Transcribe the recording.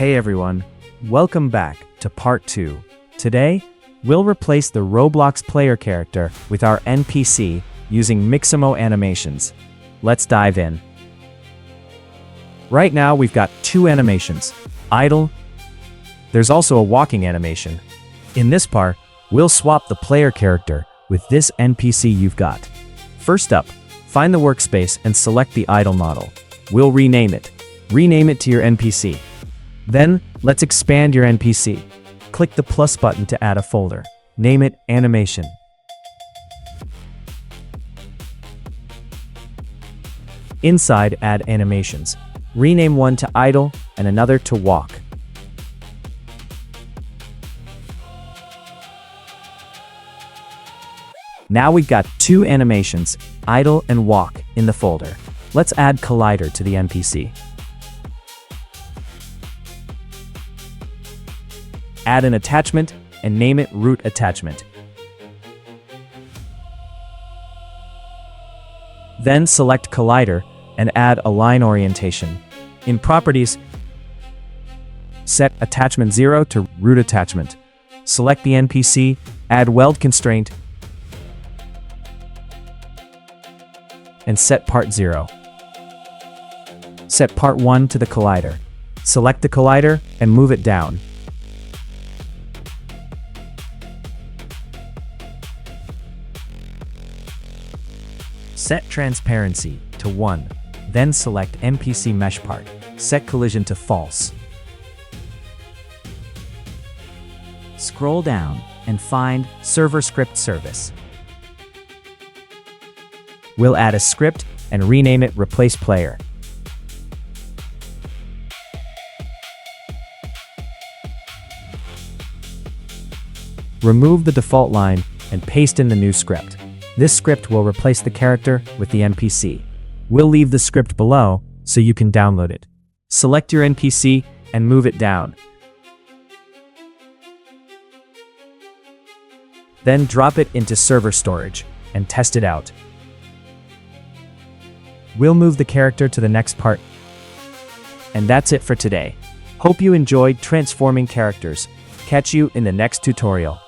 Hey everyone, welcome back to part 2. Today, we'll replace the Roblox player character with our NPC using Mixamo animations. Let's dive in. Right now we've got 2 animations, idle. There's also a walking animation. In this part, we'll swap the player character with this NPC you've got. First up, find the workspace and select the idle model. We'll rename it. Rename it to your NPC. Then, let's expand your NPC. Click the plus button to add a folder. Name it Animation. Inside, add animations. Rename one to Idle and another to Walk. Now we've got 2 animations, Idle and Walk, in the folder. Let's add Collider to the NPC. Add an attachment and name it Root Attachment. Then select Collider and add Align Orientation. In Properties, set Attachment 0 to Root Attachment. Select the NPC, add Weld Constraint, and set Part 0. Set Part 1 to the Collider. Select the Collider and move it down. Set Transparency to 1, then select NPC Mesh Part. Set Collision to False. Scroll down and find Server Script Service. We'll add a script and rename it Replace Player. Remove the default line and paste in the new script. This script will replace the character with the NPC. We'll leave the script below so you can download it. Select your NPC and move it down. Then drop it into server storage and test it out. We'll move the character to the next part. And that's it for today. Hope you enjoyed transforming characters. Catch you in the next tutorial.